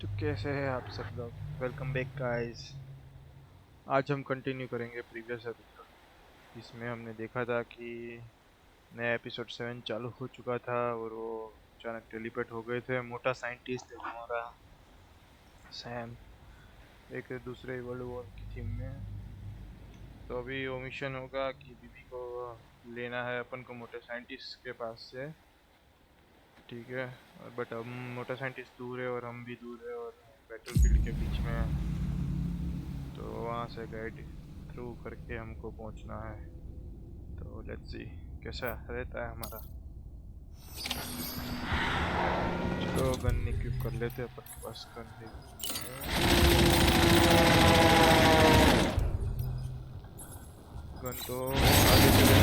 तो कैसे हैं आप सब लोग। Welcome back guys. आज हम कंटिन्यू करेंगे प्रीवियस एपिसोड जिसमें हमने देखा था कि नया एपिसोड 7 चालू हो चुका था और वो अचानक टेलीपोर्ट हो गए थे। मोटा साइंटिस्ट है हमारा सैम, एक दूसरे वर्ल्ड वॉर की थीम में। तो अभी वो मिशन होगा कि बीबी को लेना है अपन को मोटे साइंटिस्ट के पास से, ठीक है। और बट हम मोटा साइंटिस्ट दूर है और हम भी दूर है और बैटलफील्ड के बीच में है, तो वहाँ से गाइड थ्रू करके हमको पहुँचना है। तो लेट्स सी कैसा रहता है हमारा। चलो गन इक्विप कर लेते हैं, अपन के पास गन है। गन तो आगे चले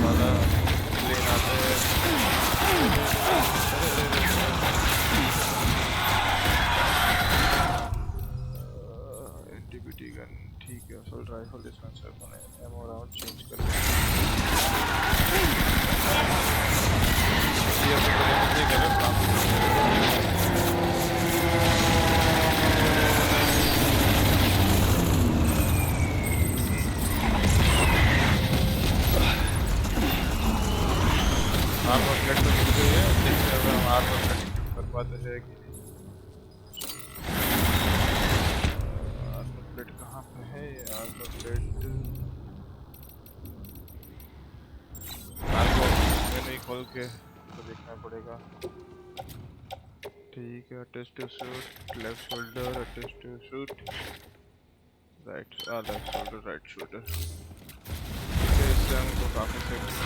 वाला प्लेन आता है। एंटीबीटी गन ठीक है। असॉल्ट राइफल इसमें से अपन एमो राउंड चेंज कर लेंगे। ये अपन को लेने से गलत काम आर्मर प्लेट तो मिल गई है। देखते हैं हम आर्मर प्लेट कर पाते हैं कि नहीं। आर्मर प्लेट कहाँ पे है? आर्मर प्लेट नहीं खोल के तो देखना पड़ेगा। ठीक है, attach to shoot, left shoulder, attach to shoot, right left shoulder, right shoulder. इससे हमको काफ़ी सेटिंग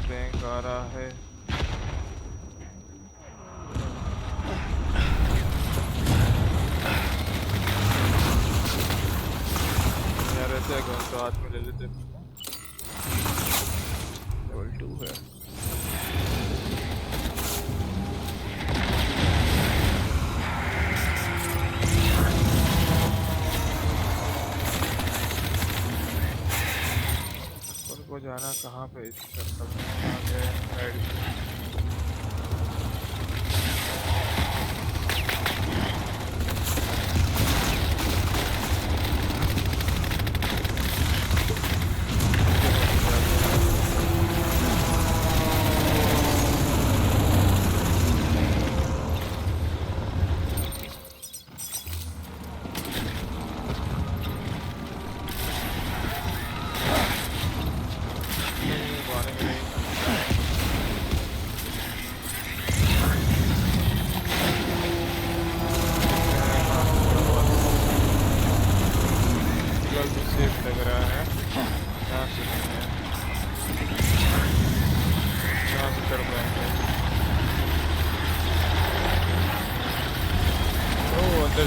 टैंक आ रहा है। यहाँ रहते हैं गन तो हाथ में ले लेते हैं। लेवल 2 है। को जाना कहाँ पे? इस सर्कल में आगे राइट।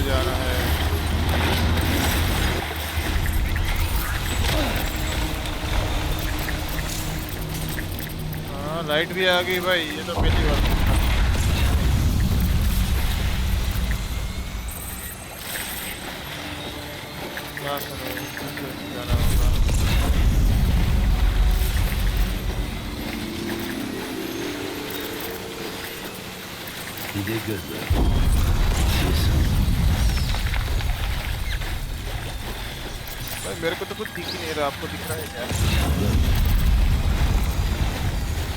जाना है। हाँ लाइट भी आ गई भाई, ये तो पहली बार। क्या जाना होगा? भाई मेरे को तो कुछ दिख ही नहीं रहा, आपको दिख रहा है क्या?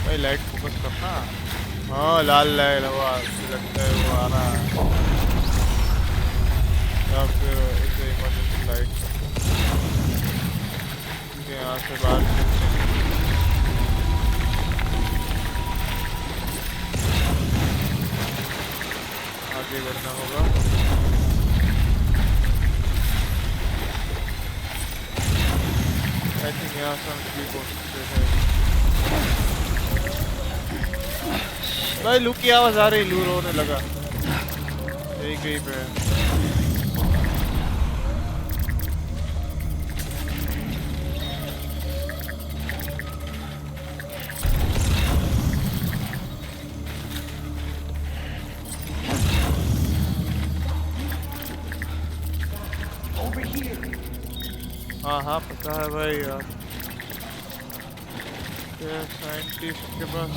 भाई लाइट फोकस करना। हाँ लाल लाइट हवा लगता है वो आ रहा है, या फिर इसे इमरजेंसी लाइट यहाँ से बाहर आगे बढ़ना होगा। आई थिंक यहाँ से हम ठीक हो सकते हैं। भाई लू की आवाज आ रही, लू रोने लगा। यही कहीं पे है। हाँ हाँ पता है भाई यार, साइंटिस्ट के पास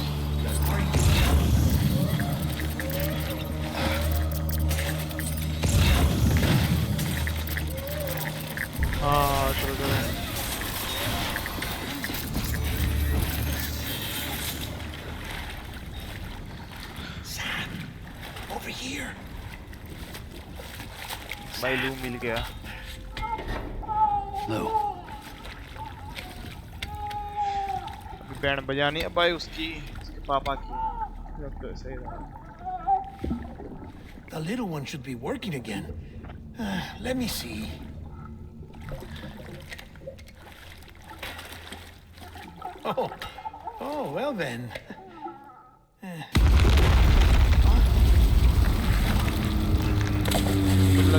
Sam, over here. भाई लू मिल गया। Lou. अभी बैंड बजानी है भाई उसके पापा की। तो सही रहा। The little one should be working again. Let me see. Oh, well then.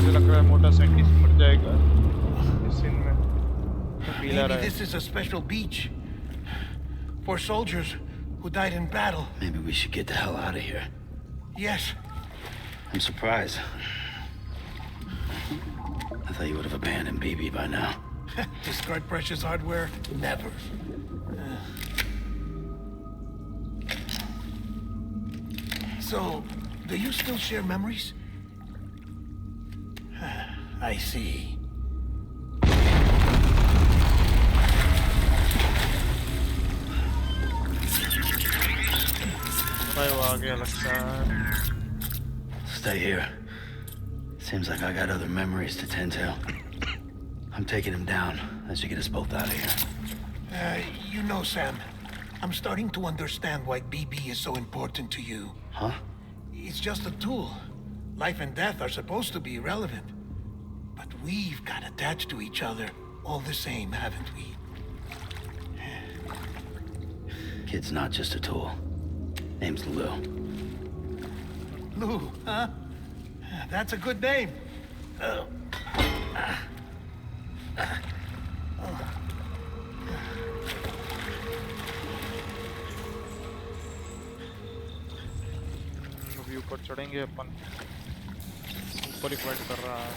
लग रहा है मोटा साइंटिस्ट मर जाएगा इस सीन में। Maybe this is a special beach for soldiers who died in battle. Maybe we should get the hell out of here. Yes. I'm surprised. I thought you would have abandoned BB by now. Discard precious hardware? Never. So, do you still share memories? I see. Stay here. Seems like I got other memories to tend to. I'm taking him down. That should get us both out of here. You know, Sam, I'm starting to understand why BB is so important to you. Huh? It's just a tool. Life and death are supposed to be irrelevant. But we've got attached to each other all the same, haven't we? Kid's not just a tool. Name's Lou. Lou, huh? That's a good name. अभी ऊपर चढ़ेंगे अपन। ऊपर ही point कर रहा है।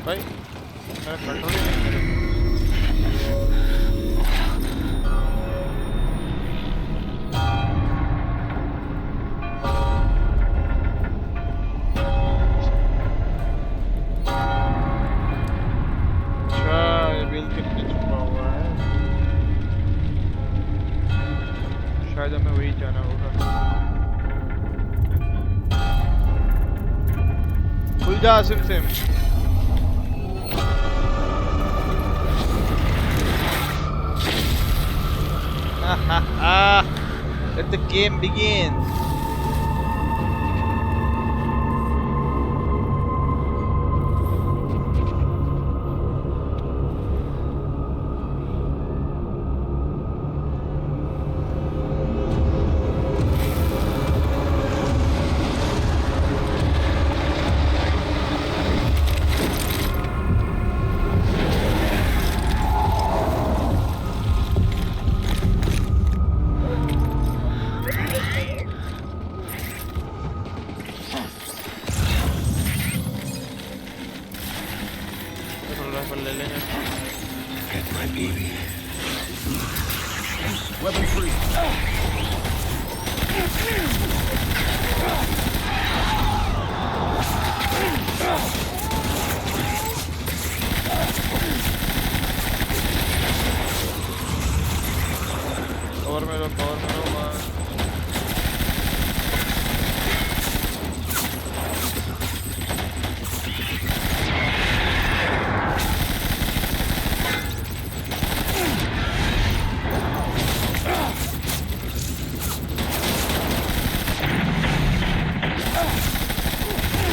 भाई मेरा control ही नहीं करे। अच्छा ये बिल के नीचे छुपा हुआ है। शायद हमें वही जाना होगा। खुल जा SIM SIM. Let the game begin. Get my baby. Weapon free. Cover में लो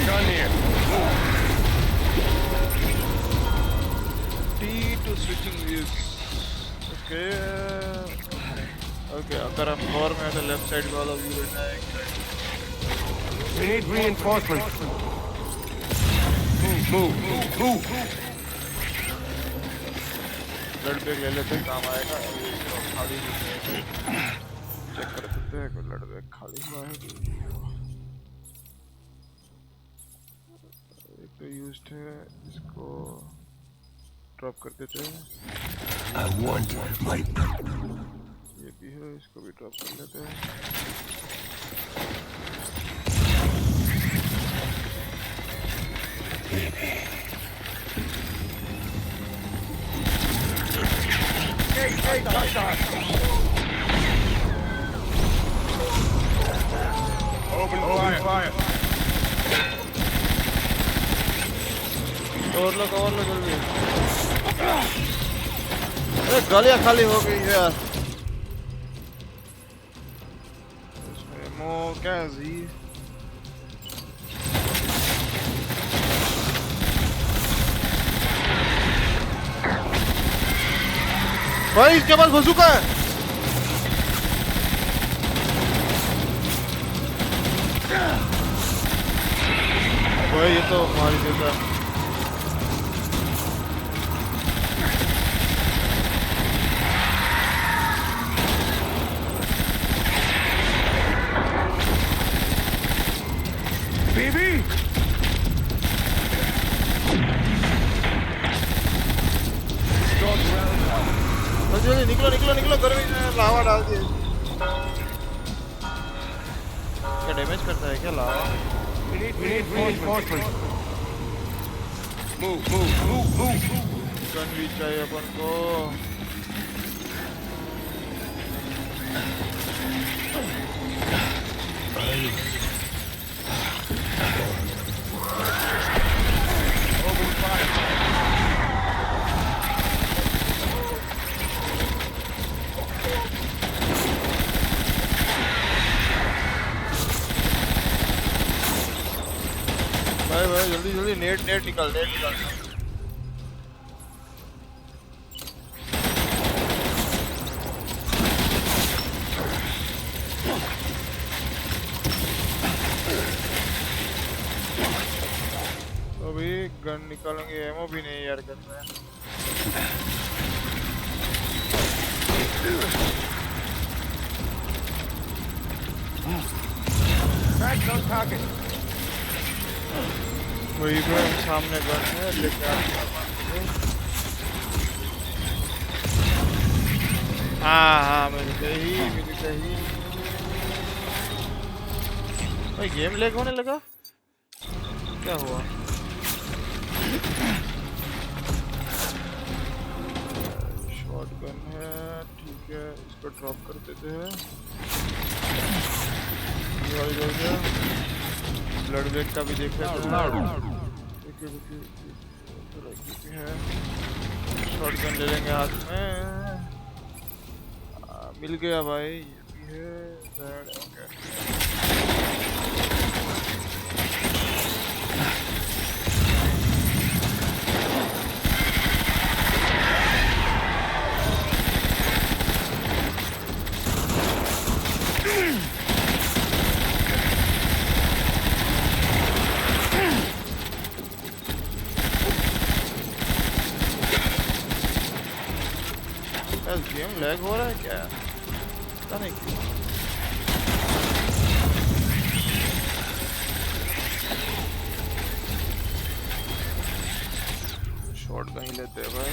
Gun here. T to switching views. Okay. Okay, अगर हम कवर में तो लेफ्ट साइड वाला व्यू लेना है। We need reinforcements. Move. Blood bag ले लेते हैं, काम आएगा। खाली नहीं है, चेक कर सकते हैं कोई ब्लड बैग खाली हुआ है। एक तो यूज्ड है, इसको ड्रॉप कर देते हैं। I want my ये भी है, इसको भी ड्रॉप कर लेते हैं। Open fire. कवर लो जल्दी। अरे गालियाँ खाली हो गई है यार। इसमें मो क्या है जी? भाई इसके पास बंदूका है। भाई ये तो हमारी देता है। Baby! जल्दी निकलो गर्मी में लावा डाल दिए। क्या डैमेज करता है क्या लावा? We need reinforcements. Move. Gun भी चाहिए अपन को। Open fire. भाई जल्दी नेट निकल। अभी गन निकालेंगे, एमो भी नहीं यार गन में। Crack on target. वही पे सामने गन है, लेके हाँ मिल गई। भाई गेम लैग होने लगा, क्या हुआ? शॉटगन है, ठीक है, इसको ड्रॉप कर देते हैं। ब्लड वेट का भी देख लेते हैं। शॉटगन ले लेंगे हाथ में। मिल गया भाई, ये भी है। गेम लैग हो रहा है क्या? पता नहीं क्यों। शॉटगन ही लेते हैं भाई।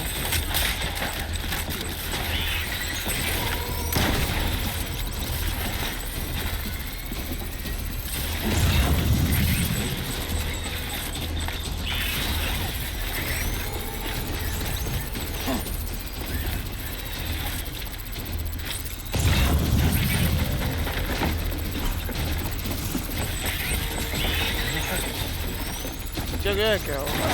जगह क्या होगा?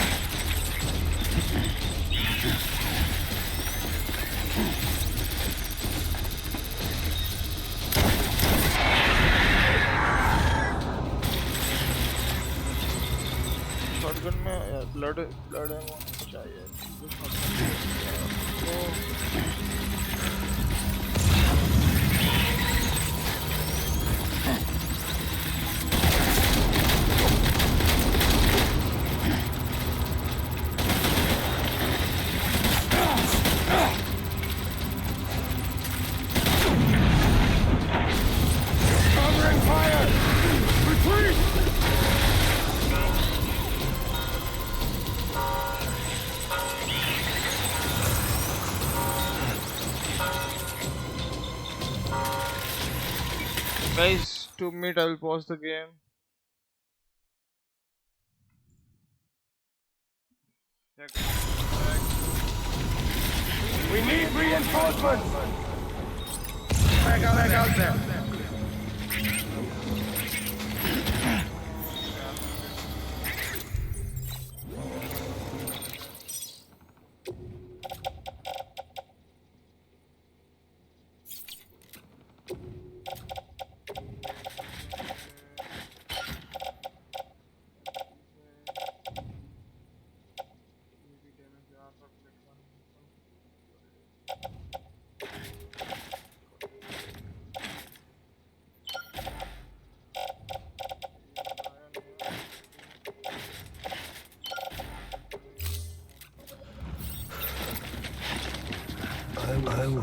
शॉटगन में ब्लड एमो चाहिए। to meet, I will pause the game. We need reinforcements! Back out there! I will.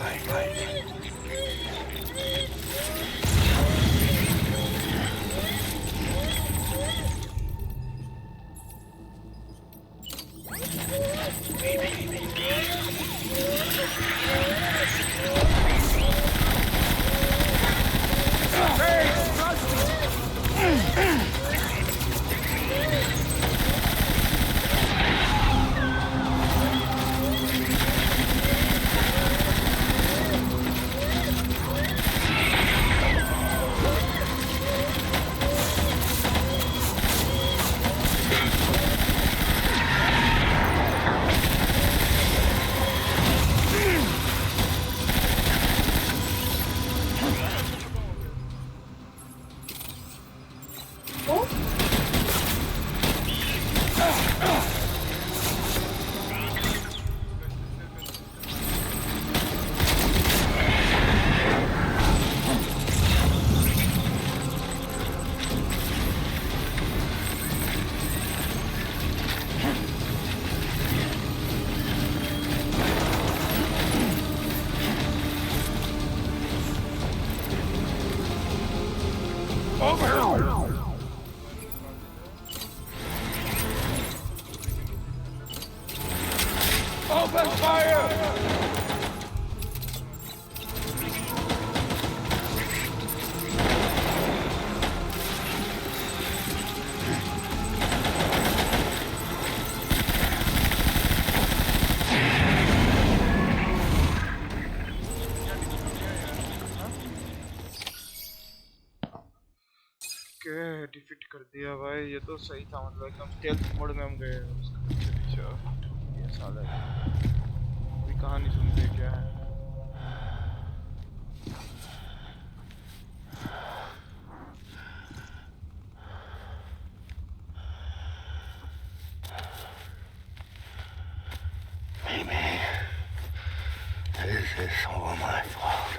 Fight. Open fire! के डिफीट कर दिया भाई, ये तो सही था, मतलब एकदम स्टेल्थ मोड में हम गए उसके पीछे। ये साला कोई कहानी सुनते क्या है। Maybe this is all my fault.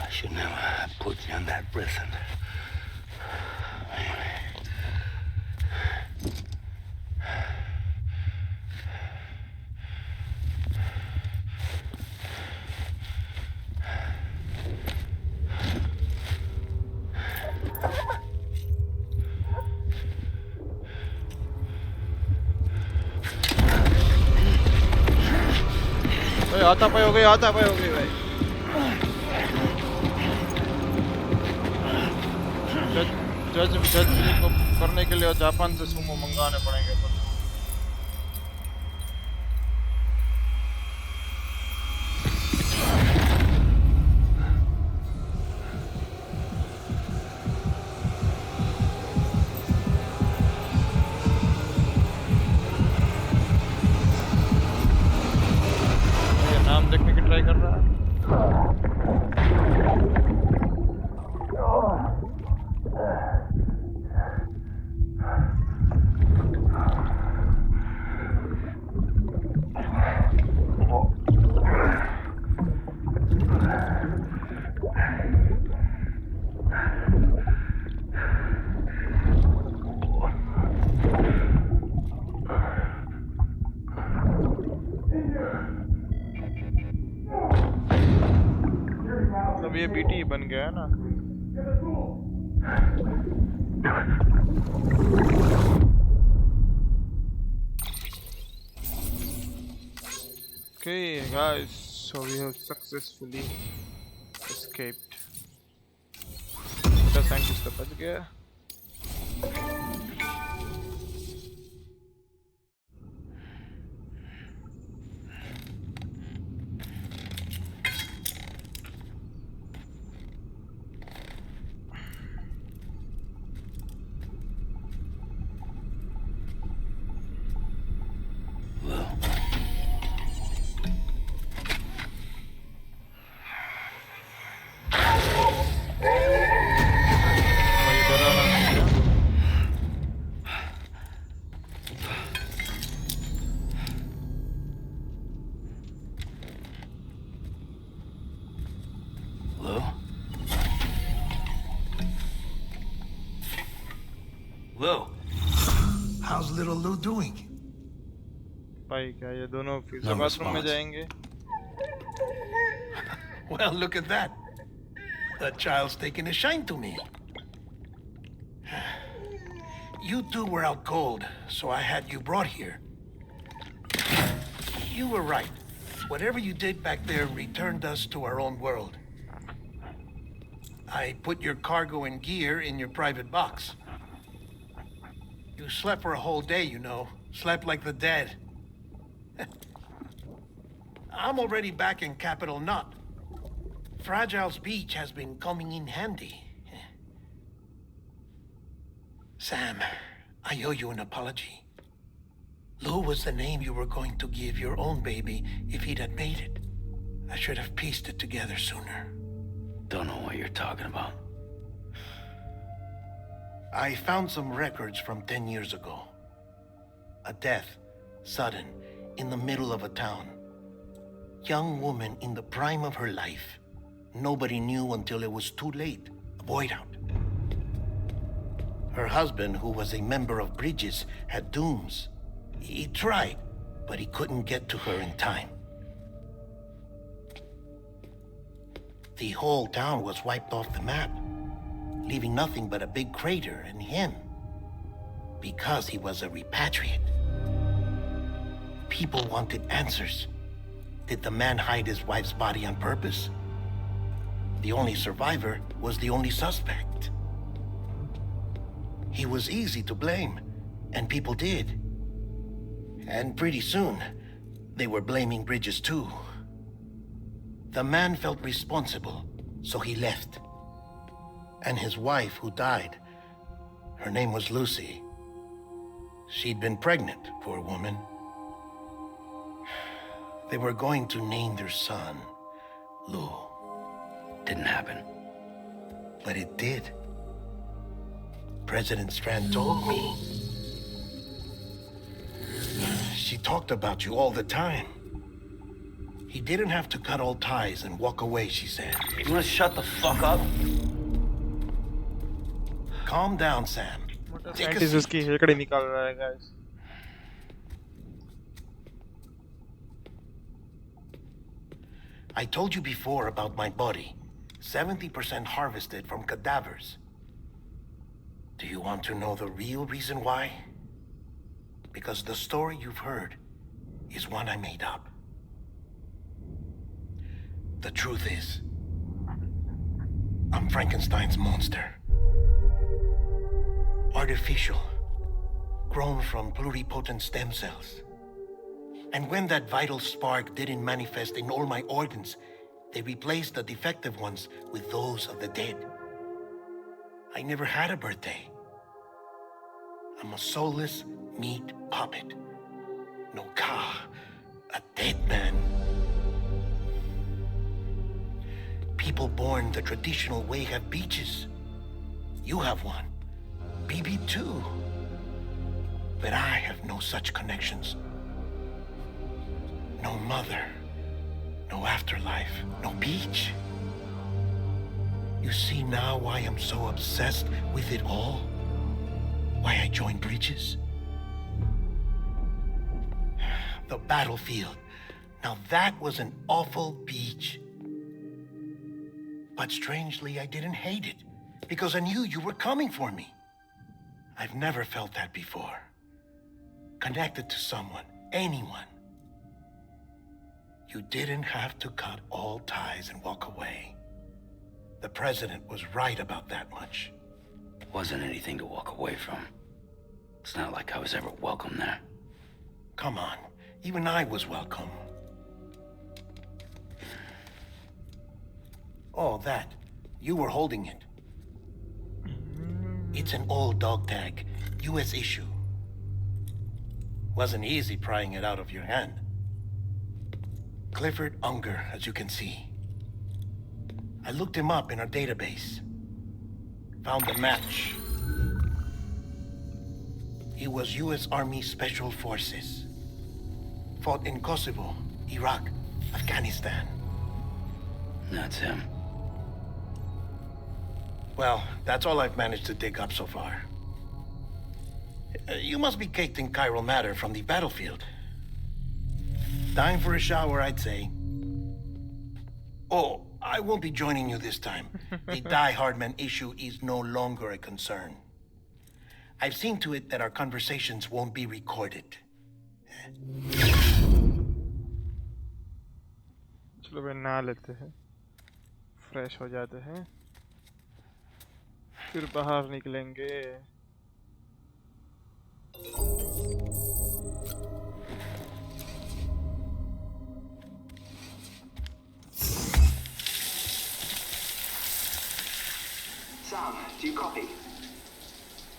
I should never have put you in that prison. हाथापाई हो गई भाई। जज को करने के लिए जापान से सुमो मंगाने पड़ेंगे। देखने की ट्राई कर रहा है। अब ये बीटी बन गया है ना। Okay, guys, so we have successfully escaped. छोटा साइंटिस्ट तो बच गया. ये डराना नहीं है. Lou? Lou? How's little Lou doing? भाई क्या ये दोनों फिर से No बाथरूम में response. जाएंगे? Well, look at that. That child's taking a shine to me. You two were out cold, so I had you brought here. You were right. Whatever you did back there returned us to our own world. I put your cargo and gear in your private box. You slept for a whole day, you know. Slept like the dead. I'm already back in Capital Knot. Fragile's beach has been coming in handy. Sam, I owe you an apology. Lou was the name you were going to give your own baby if he'd had made it. I should have pieced it together sooner. Don't know what you're talking about. I found some records from 10 years ago. A death, sudden, in the middle of a town. Young woman in the prime of her life. Nobody knew until it was too late. A void out. Her husband, who was a member of Bridges, had dooms. He tried, but he couldn't get to her in time. The whole town was wiped off the map, leaving nothing but a big crater and him. Because he was a repatriate. People wanted answers. Did the man hide his wife's body on purpose? The only survivor was the only suspect. He was easy to blame, and people did. And pretty soon, they were blaming Bridges too. The man felt responsible, so he left. And his wife, who died, her name was Lucy. She'd been pregnant, poor woman. They were going to name their son Lou. Didn't happen. But it did. President Strand told me. She talked about you all the time. He didn't have to cut all ties and walk away, she said. You wanna shut the fuck up? Calm down, Sam. Take a scientist seat. उसकी हेकड़ी निकाल रहा है guys. I told you before about my body. 70% harvested from cadavers. Do you want to know the real reason why? Because the story you've heard is one I made up. The truth is, I'm Frankenstein's monster. Artificial, grown from pluripotent stem cells. And when that vital spark didn't manifest in all my organs, they replaced the defective ones with those of the dead. I never had a birthday. I'm a soulless meat puppet. No car, a dead man. People born the traditional way have beaches. You have one. BB too. But I have no such connections. No mother, no afterlife, no beach. You see now why I'm so obsessed with it all? Why I joined Bridges? The battlefield. Now that was an awful beach. But strangely, I didn't hate it, because I knew you were coming for me. I've never felt that before. Connected to someone, anyone. You didn't have to cut all ties and walk away. The president was right about that much. Wasn't anything to walk away from. It's not like I was ever welcome there. Come on, even I was welcome. Oh, that. You were holding it. It's an old dog tag, US issue. Wasn't easy prying it out of your hand. Clifford Unger, as you can see. I looked him up in our database. Found a match. He was US Army Special Forces. Fought in Kosovo, Iraq, Afghanistan. That's him. Well, that's all I've managed to dig up so far. You must be caked in chiral matter from the battlefield. Time for a shower, I'd say. Oh, I won't be joining you this time. The Die Hardman issue is no longer a concern. I've seen to it that our conversations won't be recorded. चलो भाई नहा लेते हैं, fresh हो जाते हैं, फिर बाहर निकलेंगे. Sam, do you copy?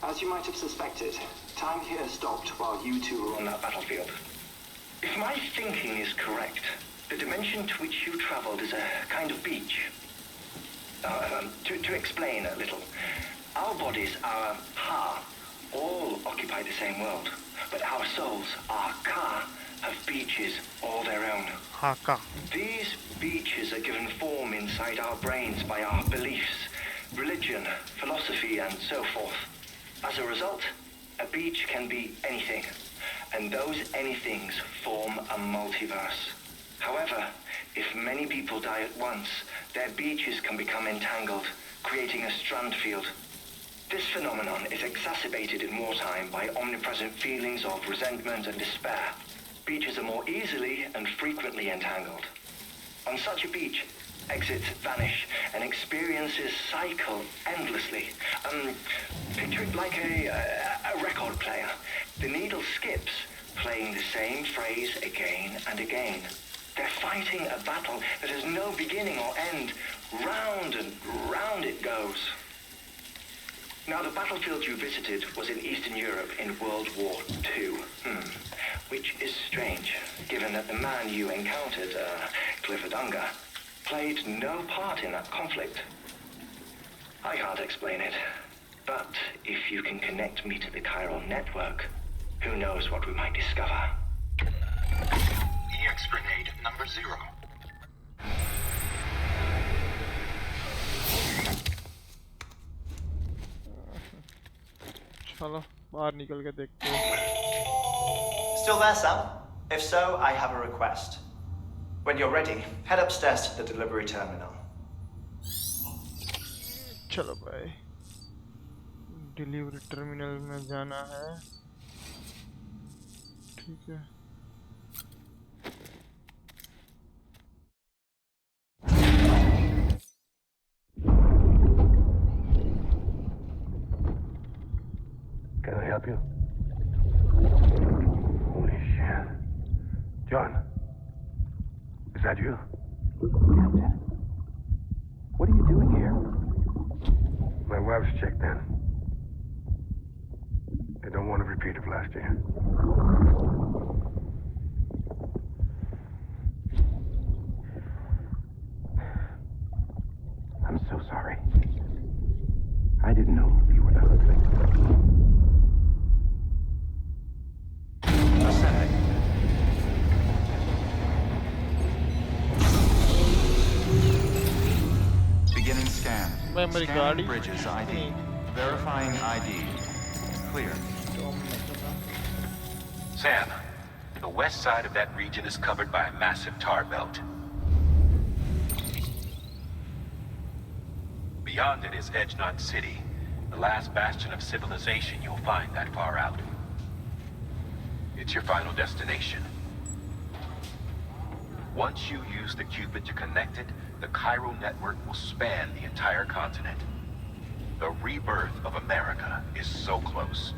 As you might have suspected, time here stopped while you two were on that battlefield. If my thinking is correct, the dimension to which you traveled is a kind of beach. To explain a little, our bodies, our ha, all occupy the same world, but our souls, our ka, have beaches all their own. Haka. These beaches are given form inside our brains by our beliefs, religion, philosophy, and so forth. As a result, a beach can be anything, and those anythings form a multiverse. However, if many people die at once, their beaches can become entangled, creating a strand field. This phenomenon is exacerbated in wartime by omnipresent feelings of resentment and despair. Beaches are more easily and frequently entangled. On such a beach, exits vanish and experiences cycle endlessly. Picture it like a record player. The needle skips, playing the same phrase again and again. They're fighting a battle that has no beginning or end. Round and round it goes. Now, the battlefield you visited was in Eastern Europe in World War II. Which is strange, given that the man you encountered, Clifford Unger, played no part in that conflict. I can't explain it, but if you can connect me to the chiral network, who knows what we might discover. EX grenade number 0. चलो बाहर निकल के देखते हैं. Still there, Sam? If so, I have a request. When you're ready, head upstairs to the delivery terminal. चलो भाई, delivery terminal में जाना है. ठीक है. Can I help you? Holy shit. John, is that you? Captain, what are you doing here? My wife's checked in. They don't want a repeat of last year. I'm so sorry. I didn't know you were the husband. Ascending. Beginning scan. Memory Scanning card. bridges ID. Verifying ID. Clear. Sam, the west side of that region is covered by a massive tar belt. Beyond it is Edgenot City, the last bastion of civilization you'll find that far out. It's your final destination. Once you use the Cupid to connect it, the chiral network will span the entire continent. The rebirth of America is so close.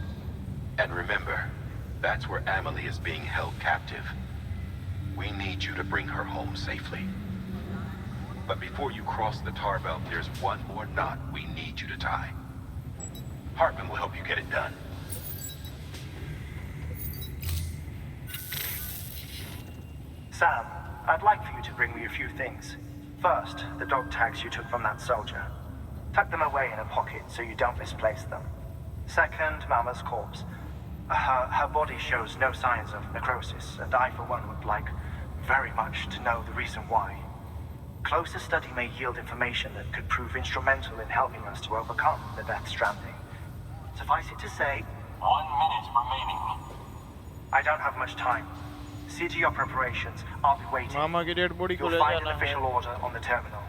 And remember, that's where Amelie is being held captive. We need you to bring her home safely. But before you cross the tar belt, there's one more knot we need you to tie. Hartman will help you get it done. Sam, I'd like for you to bring me a few things. First, the dog tags you took from that soldier. Tuck them away in a pocket so you don't misplace them. Second, Mama's corpse. Her body shows no signs of necrosis, and I, for one, would like very much to know the reason why. Closer study may yield information that could prove instrumental in helping us to overcome the Death Stranding. Suffice it to say, 1 minute remaining. I don't have much time. See to your preparations. I'll be waiting. मामा की dead body को ले You'll find an जाना है। official order on the terminal.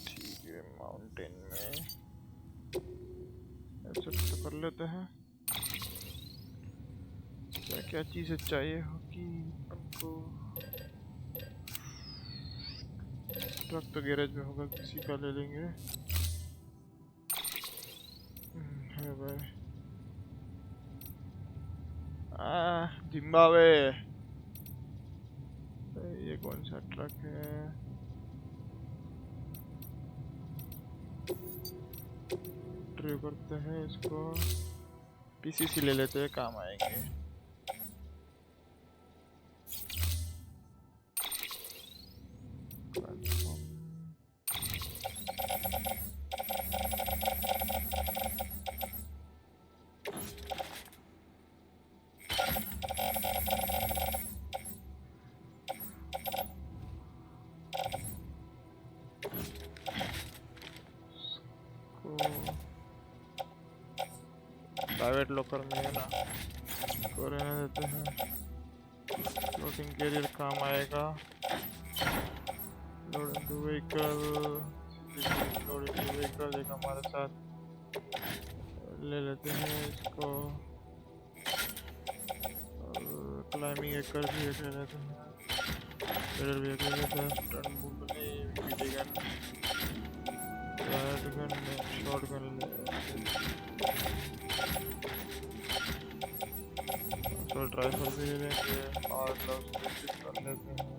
ठीक है mountain में ऐसे तो कर लेते हैं। क्या क्या चीज़ें चाहिए होगी हमको? ट्रक तो गैरेज में होगा, किसी का ले लेंगे। है भाई। जिम्बाब्वे। ये कौन सा ट्रक है? ड्राइव करते हैं इसको। पीसीसी ले लेते हैं, काम आएंगे। प्राइवेट लॉकर में है ना, इसको रहने देते हैं। फ्लोटिंग कैरियर काम आएगा। Load into vehicle, load into vehicle एक हमारे साथ ले लेते हैं इसको। क्लाइंबिंग एक कर भी ले लेते हैं। पैडल भी ले लेते हैं। स्टंट मूव नहीं, गन, शॉर्ट गन ड्राइवर भी ले लेंगे और ग्लव्स कर लेते हैं।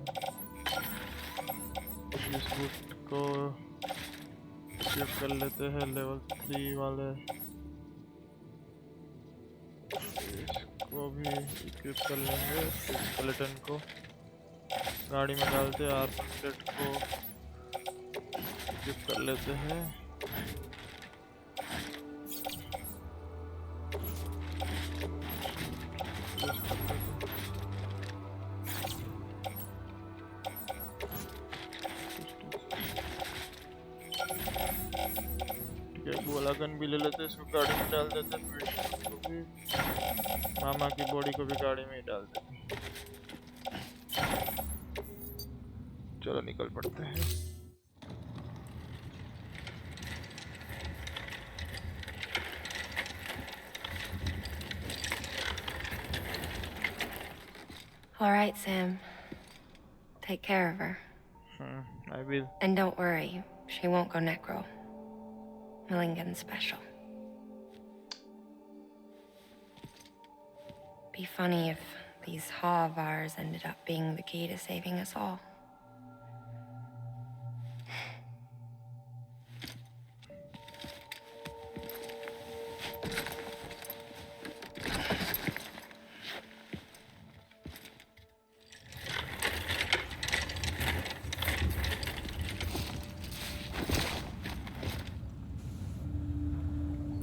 इस बूट को इक्विप कर लेते हैं, लेवल 3 वाले। इसको भी इक्विप कर लेंगे। स्केलेटन को गाड़ी में डालते हैं। R100 को इक्विप कर लेते हैं। गोला गन भी ले लेते हैं, इसको गाड़ी में डाल देते हैं। मामा की बॉडी को भी गाड़ी में ही डाल देते हैं। चलो निकल पड़ते हैं। All right, Sam. Take care of her. I will. And don't worry, she won't go necro. Milligan special. Be funny if these Ha of ours ended up being the key to saving us all.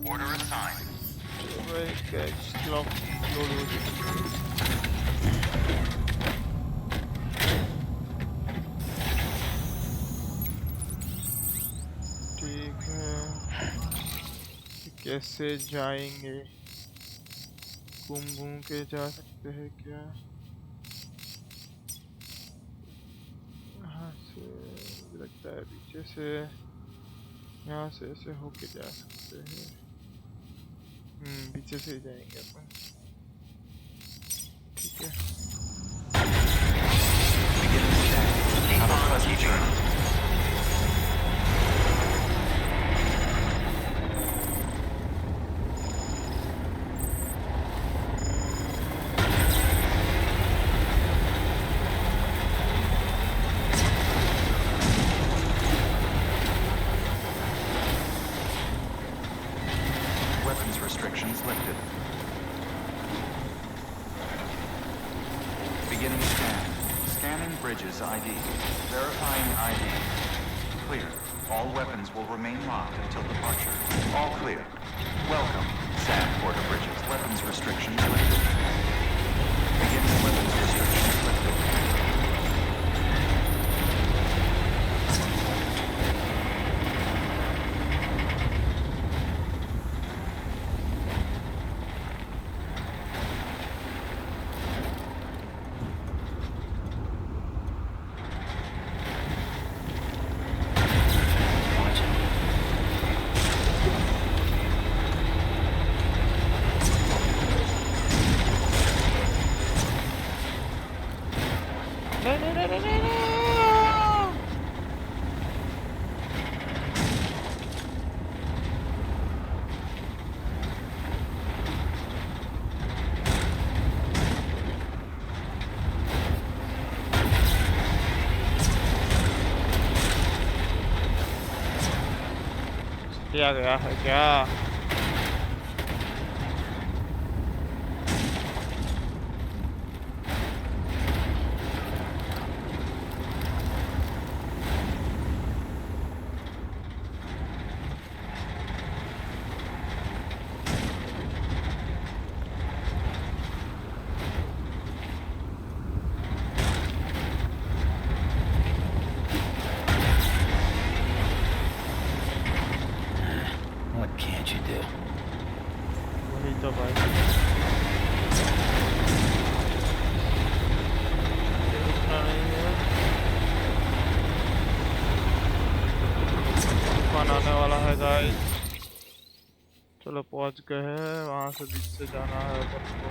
Order assigned. ठीक है, कैसे जाएंगे? घूम घूम के जा सकते हैं क्या? से मुझे लगता है पीछे से यहाँ से ऐसे होके जा सकते हैं। पीछे से ही जाएंगे अपन। ठीक है। Have a pleasant journey. Weapons restrictions lifted. Beginning scan. Scanning bridges ID. Verifying ID. Clear. All weapons will remain locked until departure. All clear. Welcome, Sand Porter Bridges. Weapons restrictions lifted. Beginning weapons restrictions lifted. किया गया है क्या? What can't you do? वही तो भाई। रुकना नहीं है। तूफान आने वाला है गाइस। चलो पहुंच गए हैं। वहां से बीच से जाना है अपन को।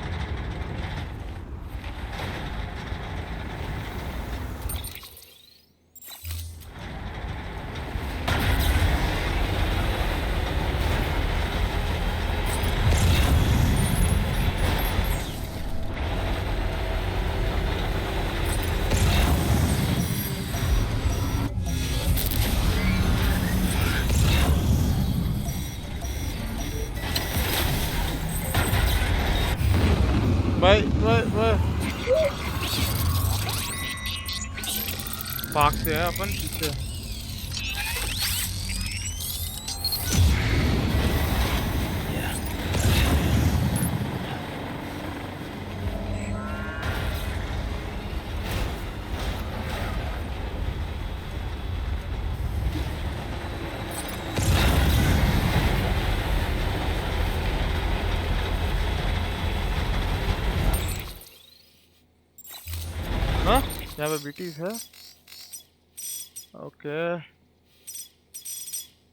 भाई भागते हैं अपन पीछे। हाँ यहाँ पे बीटीज है। ओके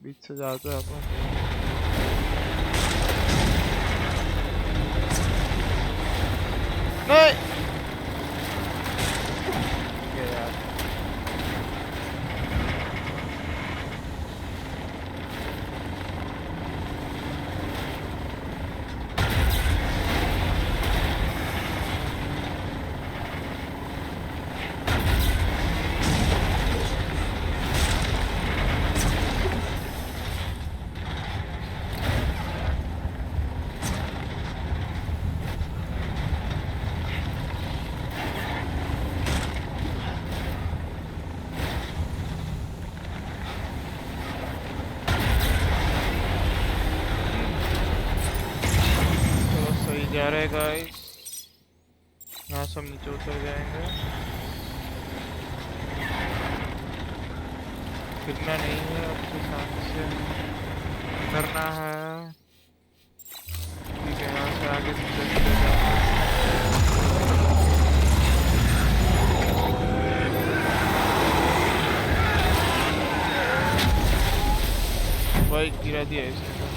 बीच से जाते हैं अपन। नहीं यार जा रहे गाइस। यहाँ सब नीचे उतर जाएंगे। गिरना नहीं है, अपने साथ से करना है। ठीक है यहाँ से आगे चलते जाएंगे। बाइक गिरा दिया इसने तो।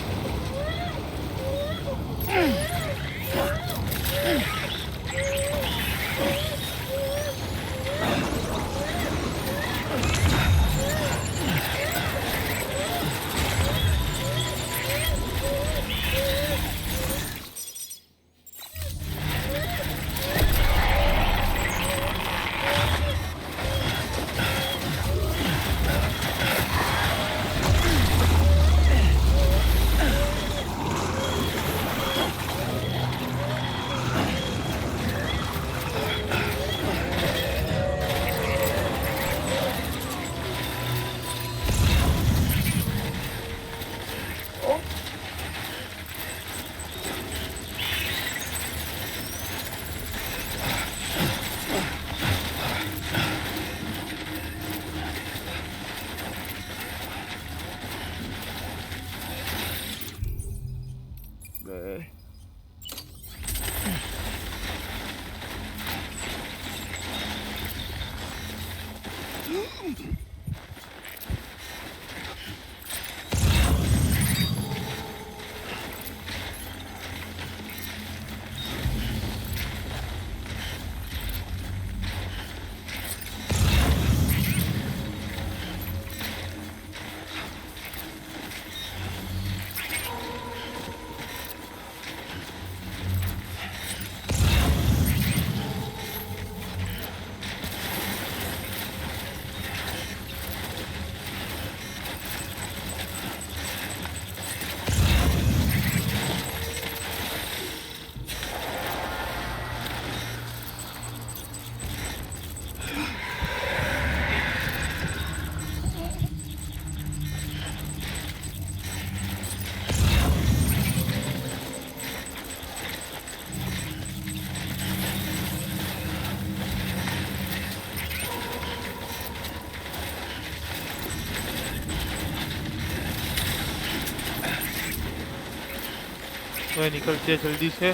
वह निकलती है जल्दी से।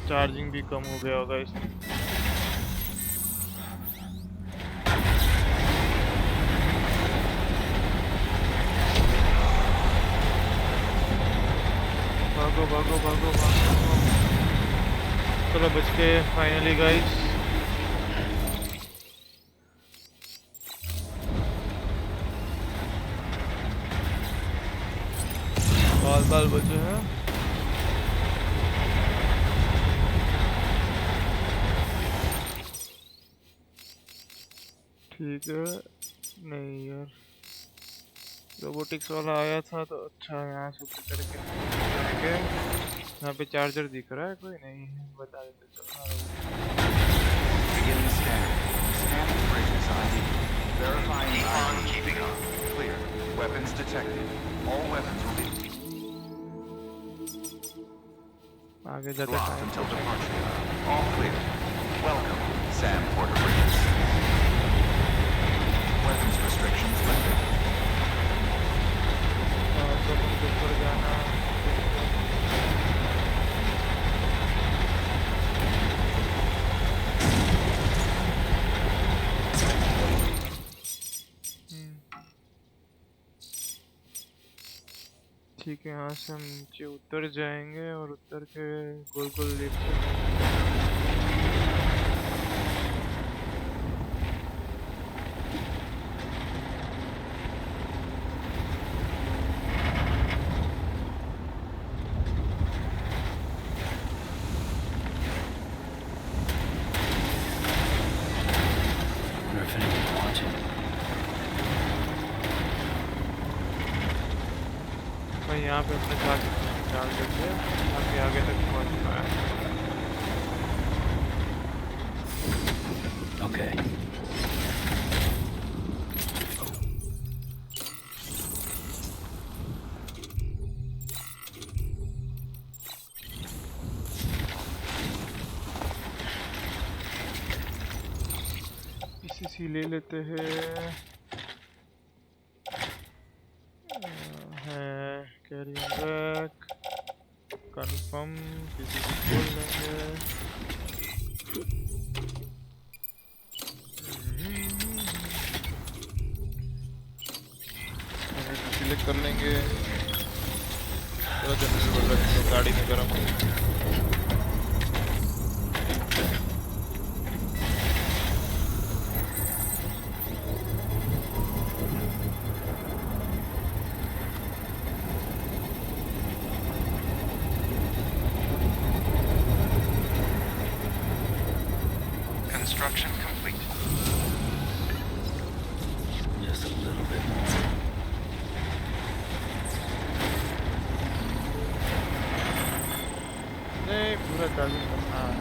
चार्जिंग भी कम हो गया होगा इसमें। भागो भागो भागो भागो। चलो बच गए फाइनली गाइस। बाल बचे हैं। ठीक है। नहीं यार, रोबोटिक्स वाला आया था तो अच्छा यहाँ से ऊपर करके यहाँ पे चार्जर दिख रहा है, कोई नहीं है, बता देते चलो। Beginning scanning. Scanning bridges ID. Verifying ID. Keeping up. Clear. Weapons detected. All weapons will be आगे जाते locked until departure. All clear. Welcome, Sam Porter Bridges. Weapons restrictions lifted. तो मुझे ऊपर जाना। ठीक है, यहाँ से हम नीचे उतर जाएंगे और उतर के गोल गोल लेफ्ट। यहाँ पे अपने साथ डाल देते हैं ताकि आगे तक पहुँच पाए। Okay. इसी ले लेते हैं। कैरिंग बैक कंफर्म किसी को खोल लेंगे। सिलेक्ट कर लेंगे। चलो जनरल बोल रहा है गाड़ी में गर्म हो। Construction complete. Just a little bit more. नहीं पूरा चालू करना है।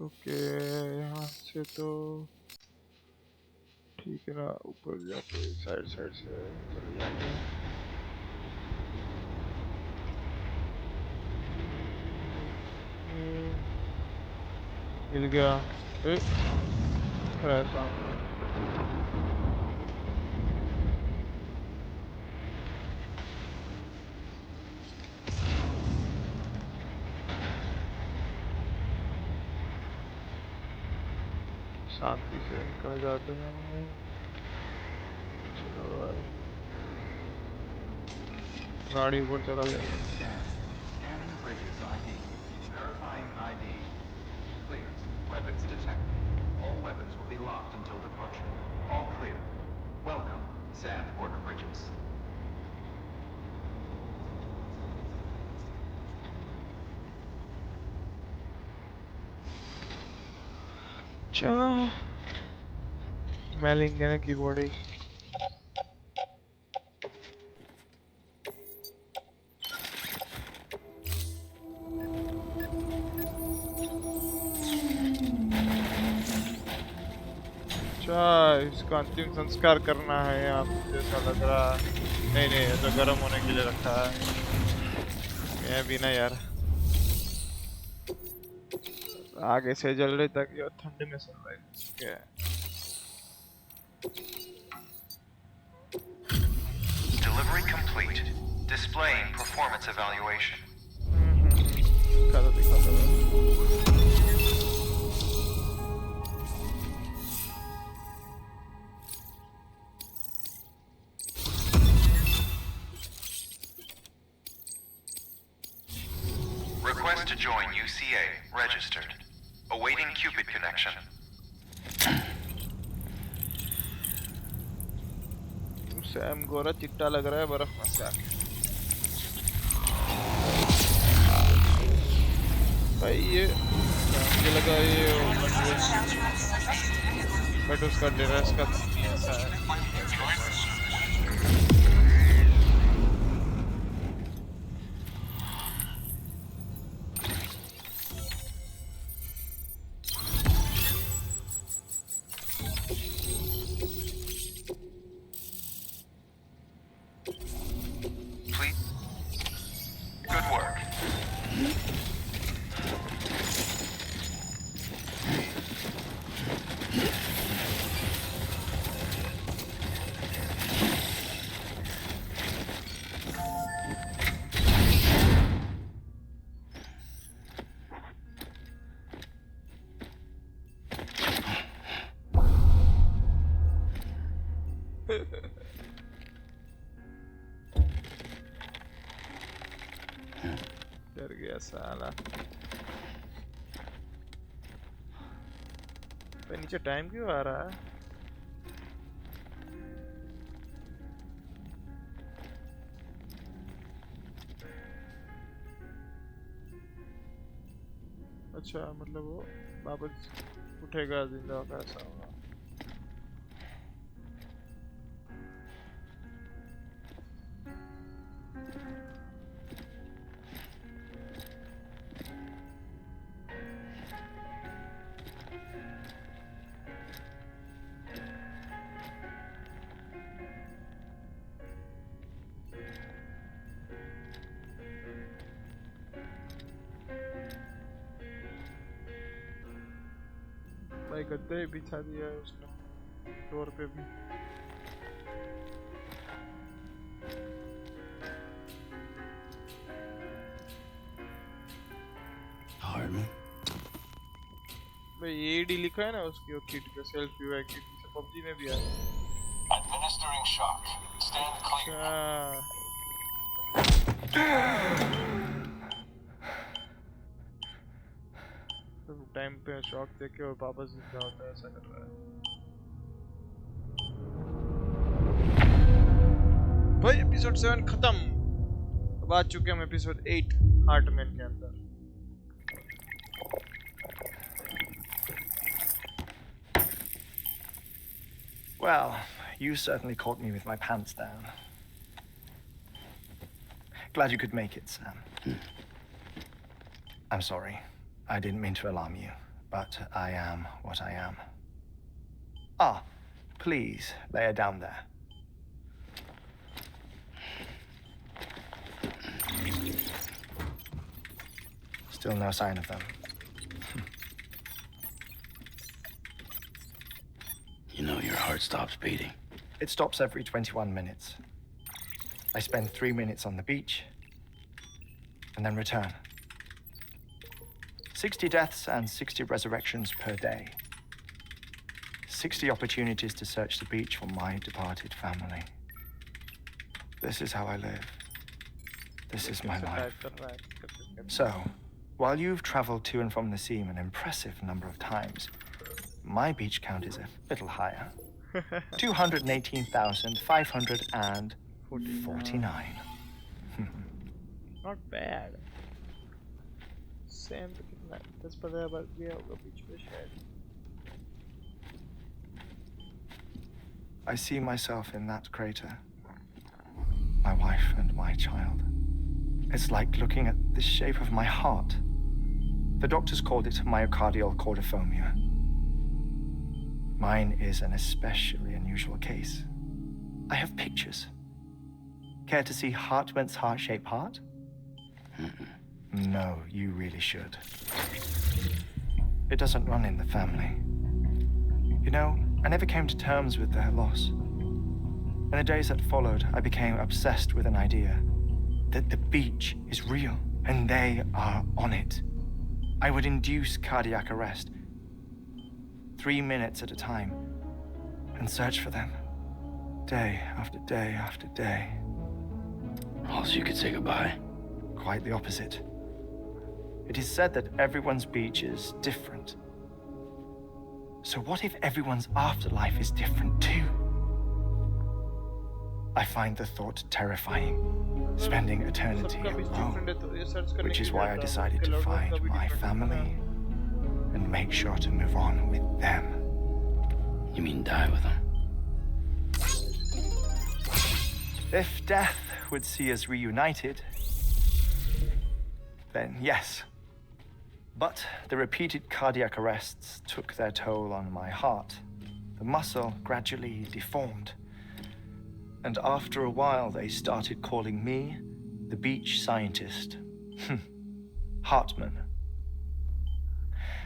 ओके यहाँ से तो ठीक है ना, ऊपर जाके साइड साइड से चले जाएंगे। मिल गया। सामने शांति से निकल जाते हैं। चलो भाई गाड़ी ऊपर चला गया। Scanning bridges ID. Verifying ID. Clear. Weapons detected. All weapons will be locked until departure. All clear. Welcome, Sand Border Bridges. चलो मैं लेंगे ना कीबोर्ड ही। इसका अंतिम संस्कार करना है यहाँ पे जैसा लग रहा। नहीं नहीं, ये तो गर्म होने के लिए रखा है। मैं भी ना यार आगे से जल रही ताकि और ठंडे में सर्वाइव कर सके। Delivery complete. Displaying performance evaluation. दिखा दो। Request to join UCA. Registered. Awaiting Cupid connection. Sam गोरा चिट्टा लग रहा है बर्फ में से आके। भाई ये मुझे लगा ये बट उसका ड्रेस का थीम ही ऐसा है। Please. Good work. डर गया साला। पे नीचे टाइम क्यों आ रहा है? अच्छा मतलब वो वापस उठेगा जिंदा होगा ऐसा होगा। गद्दे बिछा दिया है उसने फ्लोर पे भी। Hartman? भाई एडी लिखा है ना उसकी वो किट का, सेल्फ रिवाइव किट, से पबजी में भी है। Administering shock. Stand clear. तो टाइम पे शॉक देके और वापस जिंदा होता है, ऐसा कर रहा है भाई। एपिसोड 7 खत्म। अब आ चुके हम एपिसोड 8 हार्टमैन के अंदर। Well, you certainly caught me with my pants down. Glad you could make it, Sam. I'm sorry. I didn't mean to alarm you, but I am what I am. Ah, please, lay her down there. Still no sign of them. You know your heart stops beating. It stops every 21 minutes. I spend 3 minutes on the beach, and then return. 60 deaths and 60 resurrections per day. 60 opportunities to search the beach for my departed family. This is how I live. This is my life. So, while you've traveled to and from the sea an impressive number of times, my beach count is a little higher. 218,549. Not bad. Sam तो कितना 10-15 बार गया होगा बीच में शायद. I see myself in that crater. My wife and my child. It's like looking at the shape of my heart. The doctors called it myocardial cordiformia. Mine is an especially unusual case. I have pictures. Care to see Heartmans' heart-shaped heart? No, you really should. It doesn't run in the family. You know, I never came to terms with their loss. In the days that followed, I became obsessed with an idea that the beach is real and they are on it. I would induce cardiac arrest, 3 minutes at a time, and search for them, day after day after day. Also, you could say goodbye. Quite the opposite. It is said that everyone's beach is different. So what if everyone's afterlife is different too? I find the thought terrifying, spending eternity alone, which is why I decided to find my family and make sure to move on with them. You mean die with them? If death would see us reunited, then yes. But the repeated cardiac arrests took their toll on my heart. The muscle gradually deformed. And after a while, they started calling me the beach scientist. Hartman.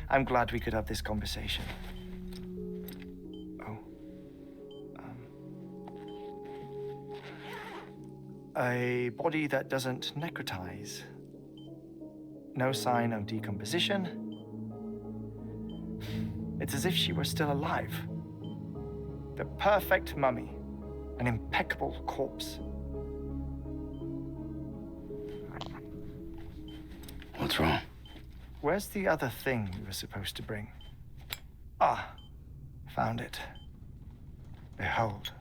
I'm glad we could have this conversation. Oh. A body that doesn't necrotize. No sign of decomposition. It's as if she were still alive. The perfect mummy. An impeccable corpse. What's wrong? Where's the other thing we were supposed to bring? Ah, found it. Behold.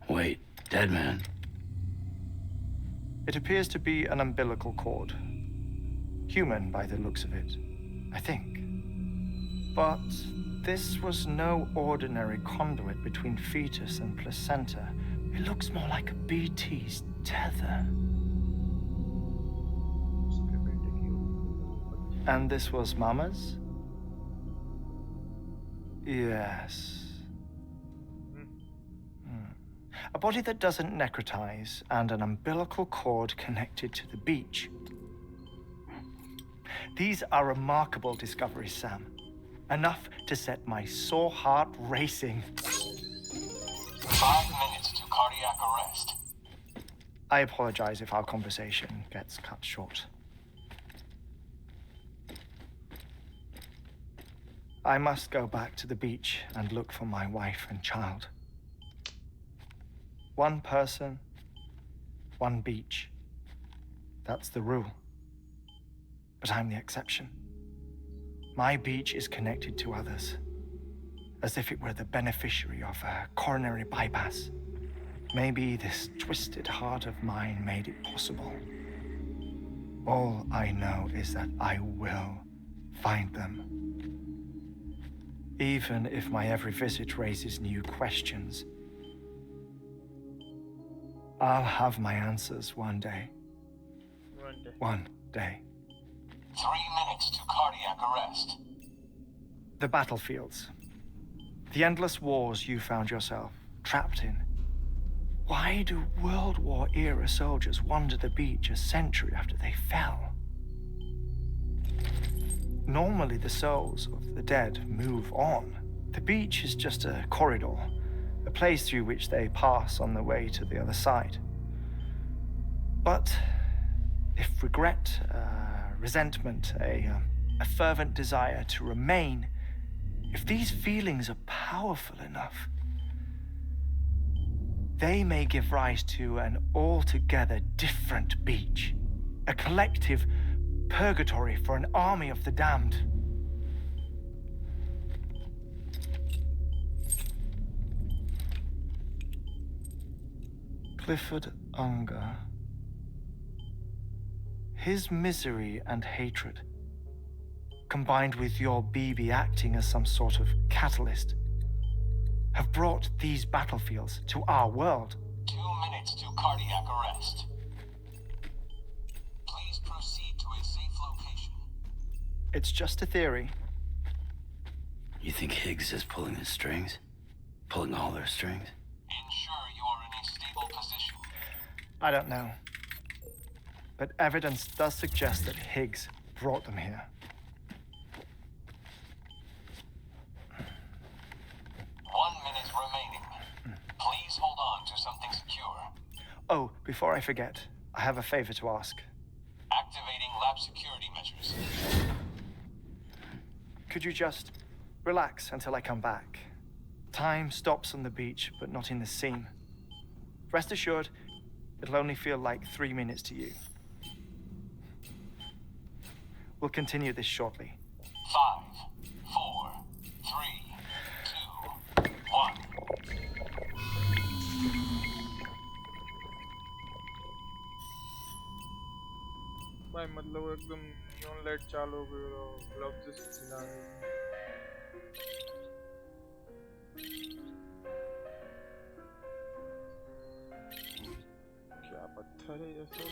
Wait, dead man? It appears to be an umbilical cord. Human by the looks of it, I think. But this was no ordinary conduit between fetus and placenta. It looks more like a BT's tether. And this was Mama's? Yes. A body that doesn't necrotize and an umbilical cord connected to the beach. These are remarkable discoveries, Sam. Enough to set my sore heart racing. 5 minutes to cardiac arrest. I apologize if our conversation gets cut short. I must go back to the beach and look for my wife and child. One person, one beach. That's the rule. But I'm the exception. My beach is connected to others, as if it were the beneficiary of a coronary bypass. Maybe this twisted heart of mine made it possible. All I know is that I will find them. Even if my every visit raises new questions, I'll have my answers one day. One day. 3 minutes to cardiac arrest. The battlefields. The endless wars you found yourself trapped in. Why do World War-era soldiers wander the beach a century after they fell? Normally, the souls of the dead move on. The beach is just a corridor, a place through which they pass on the way to the other side. But if regret, resentment, a fervent desire to remain, if these feelings are powerful enough, they may give rise to an altogether different beach, a collective purgatory for an army of the damned. Clifford Unger. His misery and hatred, combined with your BB acting as some sort of catalyst, have brought these battlefields to our world. 2 minutes to cardiac arrest. Please proceed to a safe location. It's just a theory. You think Higgs is pulling the strings? Pulling all their strings? Ensure you are in a stable position. I don't know. But evidence does suggest that Higgs brought them here. 1 minute remaining. Please hold on to something secure. Oh, before I forget, I have a favor to ask. Activating lab security measures. Could you just relax until I come back? Time stops on the beach, but not in the scene. Rest assured, it'll only feel like 3 minutes to you. We'll continue this shortly. 5, 4, 3, 2, 1. भाई मतलब एकदम neon light चालू हो गई और gloves जैसे चिल्ला रहे क्या पत्थर है जैसे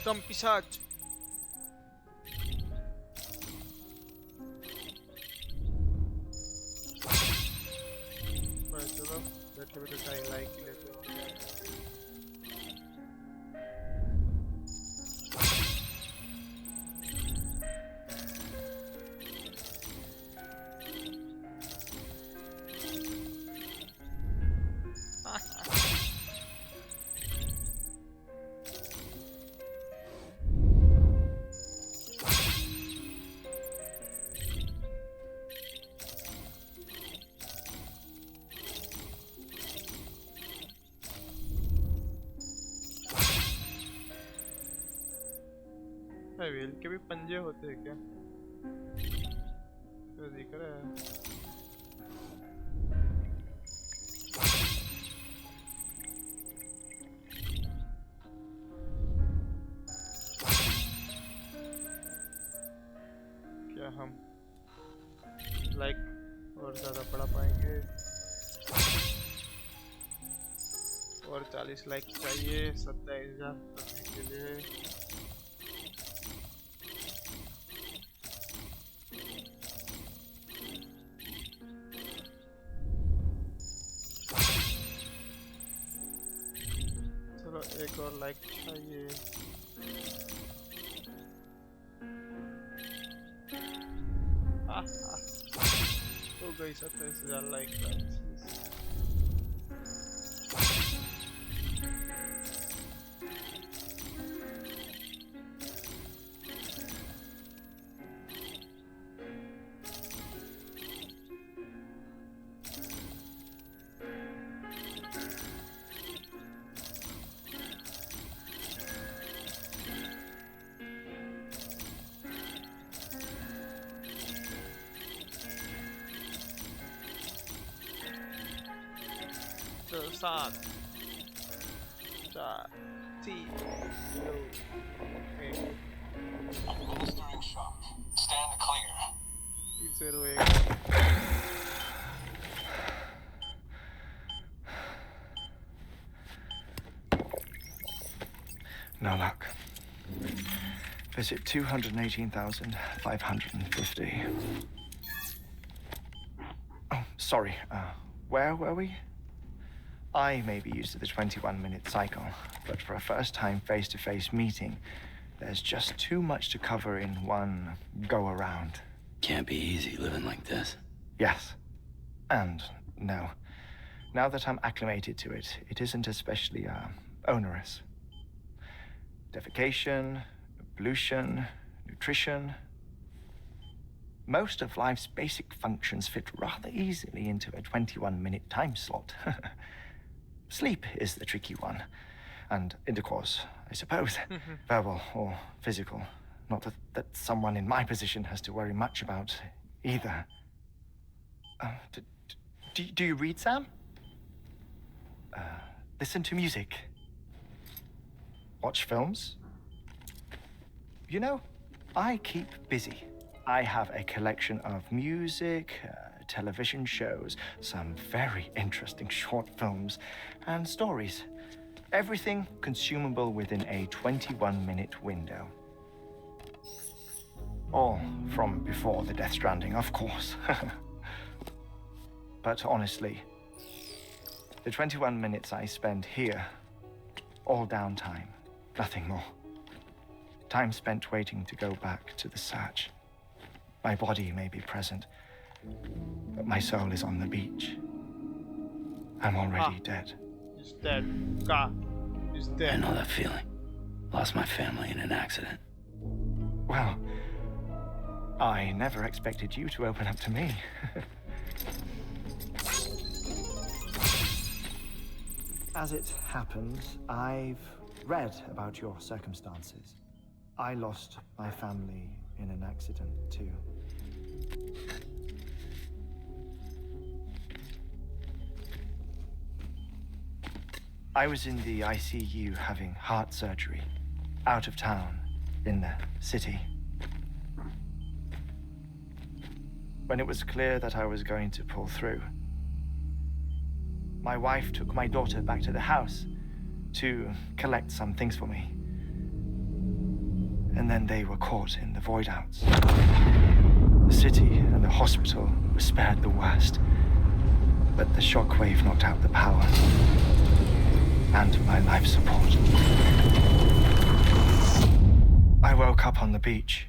Tam pisać. भाई चलो बैठे बैठे टाइम लाइक ही लेते हो वेल के भी पंजे होते हैं क्या तो दिख रहा है क्या हम लाइक और ज़्यादा बढ़ा पाएंगे। और 40 लाइक चाहिए 27,000 करने के लिए। चलो एक और लाइक चाहिए। हो गई 27,000 like. So, 7, 4, 3, 2, 1. Administering shock. Stand clear. 3, 0, 1. No luck. Visit 218,550. Oh, sorry. Where were we? I may be used to the 21-minute cycle, but for a first-time face-to-face meeting, there's just too much to cover in one go-around. Can't be easy living like this. Yes. And no. Now that I'm acclimated to it, it isn't especially, onerous. Defecation, pollution, nutrition. Most of life's basic functions fit rather easily into a 21-minute time slot. Sleep is the tricky one. And intercourse, I suppose. Verbal or physical. Not that someone in my position has to worry much about either. Do you read, Sam? Listen to music. Watch films? You know, I keep busy. I have a collection of music, television shows, some very interesting short films, and stories. Everything consumable within a 21-minute window. All from before the Death Stranding, of course. But honestly, the 21 minutes I spend here, all downtime, nothing more. Time spent waiting to go back to the search. My body may be present, but my soul is on the beach. I'm already dead. He's dead. God, he's dead. I know that feeling. Lost my family in an accident. Well, I never expected you to open up to me. As it happens, I've read about your circumstances. I lost my family in an accident, too. I was in the ICU having heart surgery, out of town, in the city. When it was clear that I was going to pull through, my wife took my daughter back to the house to collect some things for me. And then they were caught in the void outs. The city and the hospital were spared the worst, but the shockwave knocked out the power and my life support. I woke up on the beach.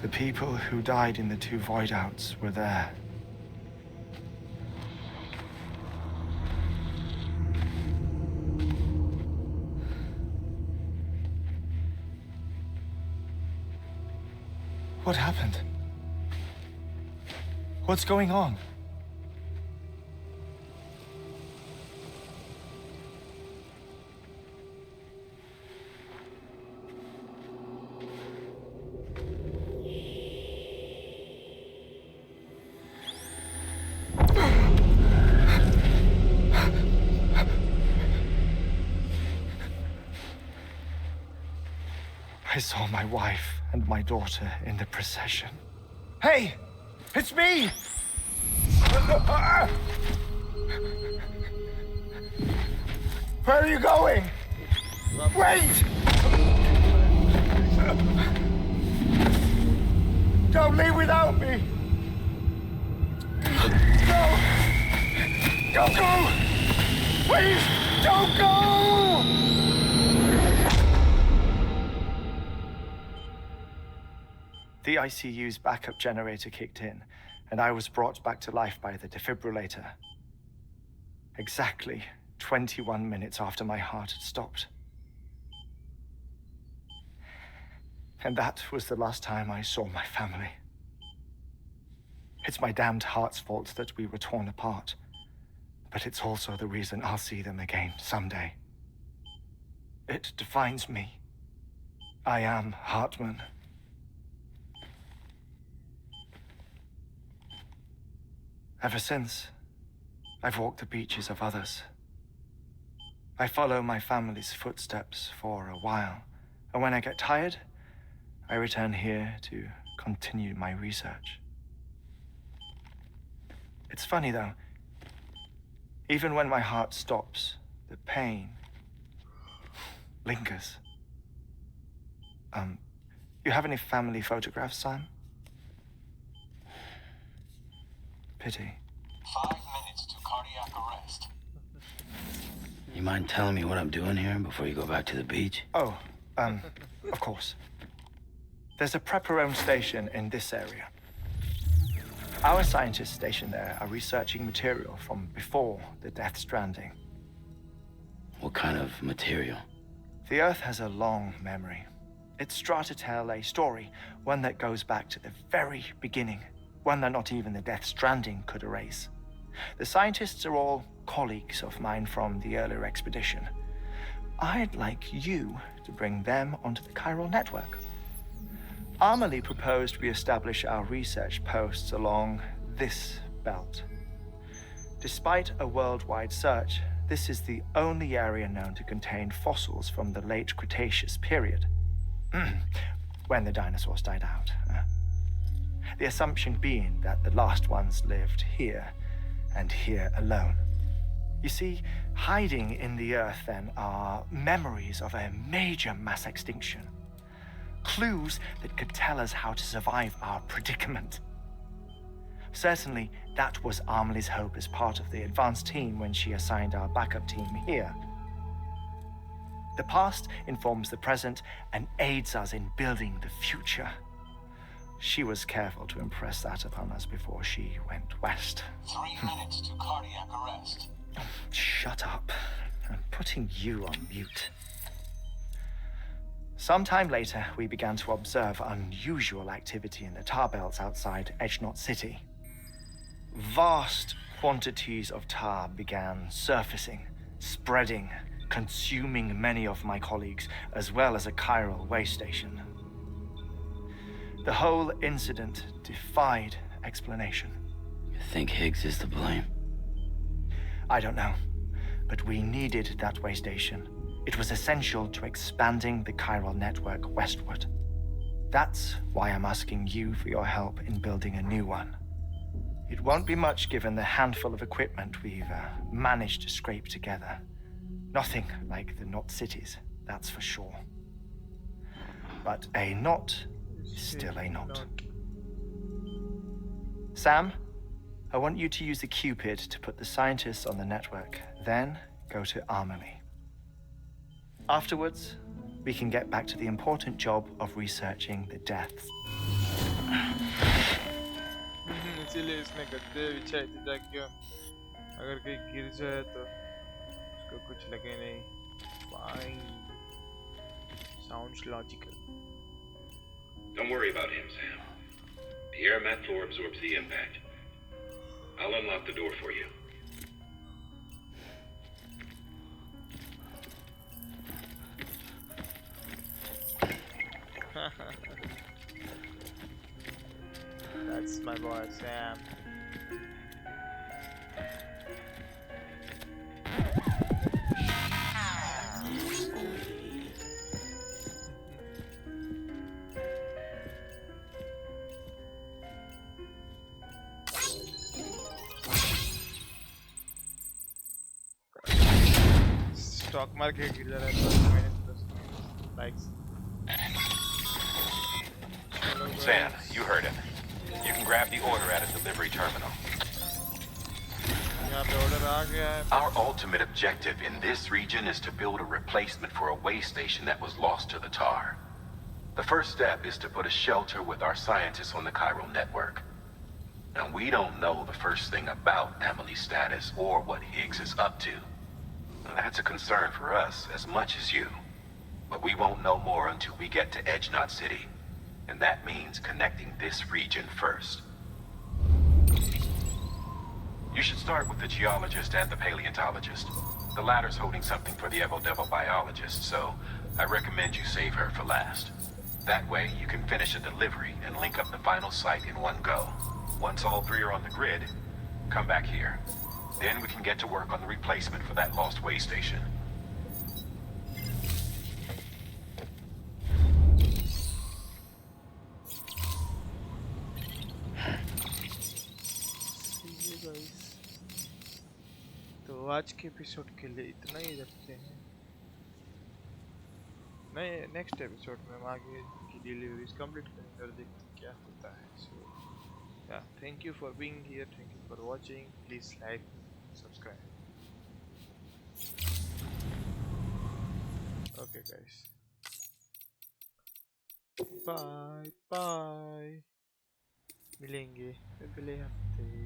The people who died in the two void outs were there. What happened? What's going on? I saw my wife and my daughter in the procession. Hey! It's me! Where are you going? Wait! Don't leave without me! No! Don't go! Please, don't go! The ICU's backup generator kicked in, and I was brought back to life by the defibrillator. Exactly 21 minutes after my heart had stopped. And that was the last time I saw my family. It's my damned heart's fault that we were torn apart, but it's also the reason I'll see them again someday. It defines me. I am Heartman. Ever since, I've walked the beaches of others. I follow my family's footsteps for a while, and when I get tired, I return here to continue my research. It's funny though, even when my heart stops, the pain lingers. You have any family photographs, Sam? Pity. 5 minutes to cardiac arrest. You mind telling me what I'm doing here before you go back to the beach? Oh, of course. There's a prepper-owned station in this area. Our scientists stationed there are researching material from before the Death Stranding. What kind of material? The Earth has a long memory. It's trying to tell a story, one that goes back to the very beginning, one that not even the Death Stranding could erase. The scientists are all colleagues of mine from the earlier expedition. I'd like you to bring them onto the chiral network. Amelie proposed we establish our research posts along this belt. Despite a worldwide search, this is the only area known to contain fossils from the late Cretaceous period, when the dinosaurs died out. The assumption being that the last ones lived here, and here alone. You see, hiding in the Earth then are memories of a major mass extinction. Clues that could tell us how to survive our predicament. Certainly, that was Amelie's hope as part of the advanced team when she assigned our backup team here. The past informs the present and aids us in building the future. She was careful to impress that upon us before she went west. 3 minutes to cardiac arrest. Shut up. I'm putting you on mute. Sometime later, we began to observe unusual activity in the tar belts outside Edgenot City. Vast quantities of tar began surfacing, spreading, consuming many of my colleagues, as well as a chiral way station. The whole incident defied explanation. You think Higgs is to blame? I don't know, but we needed that way station. It was essential to expanding the chiral network westward. That's why I'm asking you for your help in building a new one. It won't be much given the handful of equipment we've managed to scrape together. Nothing like the knot cities, that's for sure. But a knot is still a knot. Sam, I want you to use the Cupid to put the scientists on the network, then go to Amelie. Afterwards, we can get back to the important job of researching the deaths. इसीलिए इसने गद्दे बिछाई थी ताकि अगर कहीं गिर जाए तो उसको कुछ लगे नहीं. Fine. Sounds logical. Don't worry about him, Sam. The air mat floor absorbs the impact. I'll unlock the door for you. That's my boy, Sam. Shock मार के गिर जा रहा है plus likes Sam, you heard him. You can grab the order at a delivery terminal. यहाँ पे order आ गया है. Our ultimate objective in this region is to build a replacement for a way station that was lost to the tar. The first step is to put a shelter with our scientists on the chiral network. Now, we don't know the first thing about Emily's status or what Higgs is up to. Now, that's a concern for us as much as you. But we won't know more until we get to Edge Knot City. And that means connecting this region first. You should start with the geologist and the paleontologist. The latter's holding something for the Evo-Devo biologist, so I recommend you save her for last. That way, you can finish a delivery and link up the final site in one go. Once all three are on the grid, come back here. Then we can get to work on the replacement for that lost way station. तो आज के episode के लिए इतना ही रखते हैं. नए next episode में हम आगे की डिलीवरीज कंप्लीट करेंगे और देखते हैं क्या होता है. So yeah thank you for being here, thank you for watching. Please like, subscribe. Okay guys, bye bye. मिलेंगे अगले हफ्ते.